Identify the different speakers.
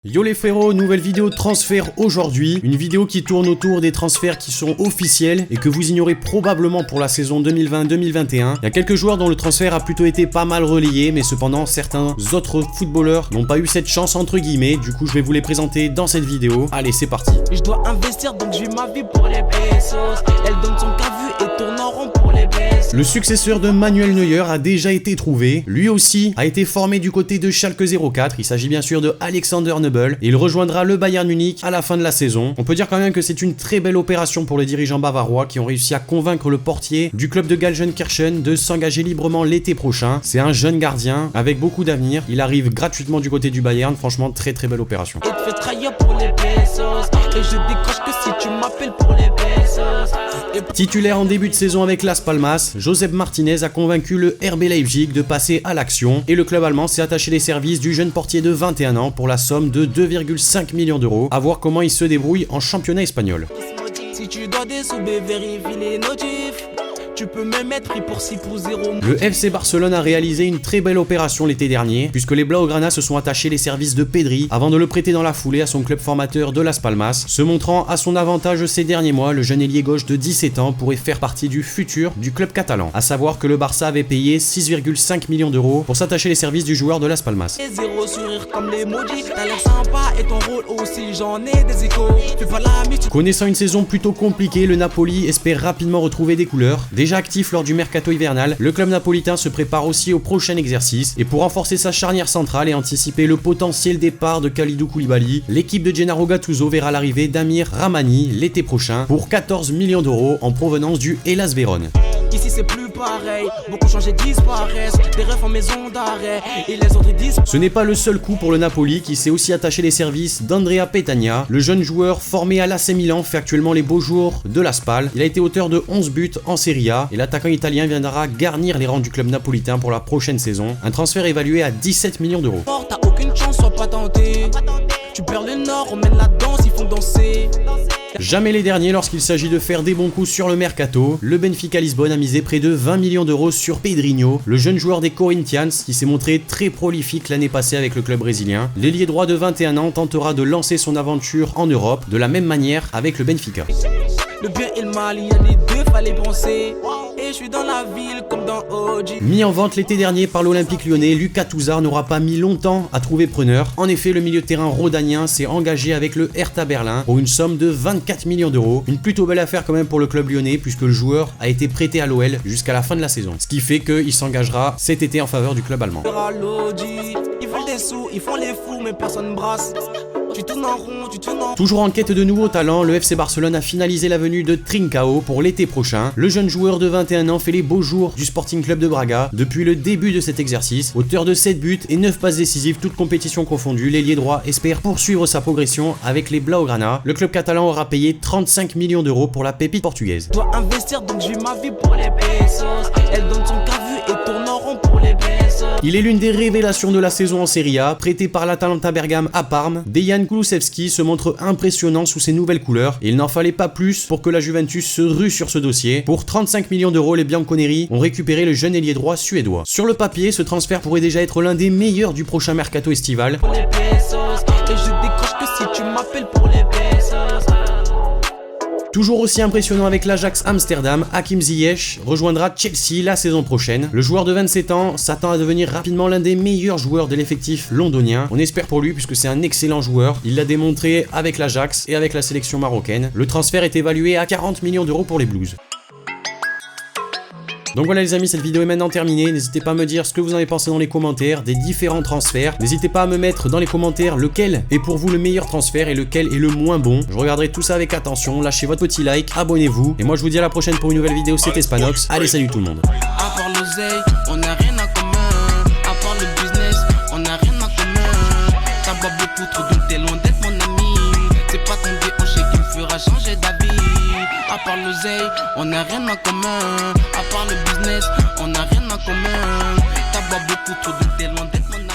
Speaker 1: Yo les frérots, nouvelle vidéo de transfert aujourd'hui, une vidéo qui tourne autour des transferts qui sont officiels et que vous ignorez probablement pour la saison 2020-2021. Il y a quelques joueurs dont le transfert a plutôt été pas mal relayé, mais cependant certains autres footballeurs n'ont pas eu cette chance entre guillemets, du coup je vais vous les présenter dans cette vidéo. Allez, c'est parti.
Speaker 2: Je dois investir donc je vis ma vie pour les pesos. Elle donne son cas vu et tourne en rond pour les baisses.
Speaker 1: Le successeur de Manuel Neuer a déjà été trouvé, lui aussi a été formé du côté de Schalke 04, il s'agit bien sûr de Alexander Nübel. Et il rejoindra le Bayern Munich à la fin de la saison. On peut dire quand même que c'est une très belle opération pour les dirigeants bavarois qui ont réussi à convaincre le portier du club de Gelsenkirchen de s'engager librement l'été prochain. C'est un jeune gardien avec beaucoup d'avenir. Il arrive gratuitement du côté du Bayern. Franchement, très très belle opération.
Speaker 2: Et te fais trahir pour les pesos. Et je décroche que si tu m'appelles pour les pesos.
Speaker 1: Titulaire en début de saison avec Las Palmas, Josep Martinez a convaincu le RB Leipzig de passer à l'action et le club allemand s'est attaché les services du jeune portier de 21 ans pour la somme de 2,5 millions d'euros. À voir comment il se débrouille en championnat espagnol.
Speaker 2: Si tu dois des sous, vérifie les notifs. Tu peux même être pris pour 6 pour 0.
Speaker 1: Le FC Barcelone a réalisé une très belle opération l'été dernier, puisque les Blaugrana se sont attachés les services de Pedri avant de le prêter dans la foulée à son club formateur de Las Palmas. Se montrant à son avantage ces derniers mois, le jeune ailier gauche de 17 ans pourrait faire partie du futur du club catalan. A savoir que le Barça avait payé 6,5 millions d'euros pour s'attacher les services du joueur de Las Palmas.
Speaker 2: Et zéro sourire comme les maudits. T'as l'air sympa et ton rôle aussi, j'en ai des échos. Fais pas l'ami, tu...
Speaker 1: Connaissant une saison plutôt compliquée, le Napoli espère rapidement retrouver des couleurs. Déjà actif lors du mercato hivernal, le club napolitain se prépare aussi au prochain exercice et pour renforcer sa charnière centrale et anticiper le potentiel départ de Kalidou Koulibaly, l'équipe de Gennaro Gattuso verra l'arrivée d'Amir Rahmani l'été prochain pour 14 millions d'euros en provenance du Hellas Vérone.
Speaker 2: Ici c'est plus pareil, beaucoup changé disparaissent, des refs en maison d'arrêt et les autres disent.
Speaker 1: Ce n'est pas le seul coup pour le Napoli qui s'est aussi attaché les services d'Andrea Petagna. Le jeune joueur formé à l'AC Milan fait actuellement les beaux jours de la Spal. Il a été auteur de 11 buts en Serie A et l'attaquant italien viendra garnir les rangs du club napolitain pour la prochaine saison. Un transfert évalué à 17 millions d'euros.
Speaker 2: T'as aucune chance, sois pas tenté. Tu perds le nord, on mène la danse, ils font danser.
Speaker 1: Jamais les derniers lorsqu'il s'agit de faire des bons coups sur le mercato. Le Benfica Lisbonne a misé près de 20 millions d'euros sur Pedrinho, le jeune joueur des Corinthians qui s'est montré très prolifique l'année passée avec le club brésilien. L'ailier droit de 21 ans tentera de lancer son aventure en Europe de la même manière avec le Benfica.
Speaker 2: Le bien et le mal, il y a les deux, fallait penser. Et je suis dans la ville comme dans OG.
Speaker 1: Mis en vente l'été dernier par l'Olympique lyonnais, Lucas Touzard n'aura pas mis longtemps à trouver preneur. En effet, le milieu de terrain rhodanien s'est engagé avec le Hertha Berlin pour une somme de 24 millions d'euros. Une plutôt belle affaire quand même pour le club lyonnais puisque le joueur a été prêté à l'OL jusqu'à la fin de la saison. Ce qui fait qu'il s'engagera cet été en faveur du club allemand.
Speaker 2: Ils veulent des sous, ils font les fous mais personne brasse. Tu tournes en rond, tu tournes en...
Speaker 1: Toujours en quête de nouveaux talents, le FC Barcelone a finalisé la venue de Trincao pour l'été prochain. Le jeune joueur de 21 ans fait les beaux jours du Sporting Club de Braga depuis le début de cet exercice. Auteur de 7 buts et 9 passes décisives, toutes compétitions confondues, l'ailier droit espère poursuivre sa progression avec les Blaugrana. Le club catalan aura payé 35 millions d'euros pour la pépite portugaise.
Speaker 2: Je dois investir donc je vis ma vie pour les pesos. Elle donne son cas vu et tourne en rond pour les pesos.
Speaker 1: Il est l'une des révélations de la saison en Serie A, prêté par l'Atalanta Bergame à Parme. Dejan Kulusevski se montre impressionnant sous ses nouvelles couleurs et il n'en fallait pas plus pour que la Juventus se rue sur ce dossier. Pour 35 millions d'euros, les Bianconeri ont récupéré le jeune ailier droit suédois. Sur le papier, ce transfert pourrait déjà être l'un des meilleurs du prochain mercato estival.
Speaker 2: Pour les pesos. Et je décroche que si tu m'appelles pour les pesos.
Speaker 1: Toujours aussi impressionnant avec l'Ajax Amsterdam, Hakim Ziyech rejoindra Chelsea la saison prochaine. Le joueur de 27 ans s'attend à devenir rapidement l'un des meilleurs joueurs de l'effectif londonien. On espère pour lui puisque c'est un excellent joueur. Il l'a démontré avec l'Ajax et avec la sélection marocaine. Le transfert est évalué à 40 millions d'euros pour les Blues. Donc voilà les amis, cette vidéo est maintenant terminée. N'hésitez pas à me dire ce que vous en avez pensé dans les commentaires des différents transferts. N'hésitez pas à me mettre dans les commentaires lequel est pour vous le meilleur transfert et lequel est le moins bon. Je regarderai tout ça avec attention. Lâchez votre petit like, abonnez-vous. Et moi je vous dis à la prochaine pour une nouvelle vidéo. C'était Spanox. Allez, salut tout le monde.
Speaker 2: À part l'oseille, on n'a rien à commun. À part le business, on n'a rien à commun. T'as bois beaucoup trop donc t'es loin d'être mon ami. C'est pas ton déhanché qui me fera changer d'avis. À part l'oseille, on n'a rien en commun. À part le business, on n'a rien en commun. T'as bois beaucoup trop donc t'es loin d'être mon ami.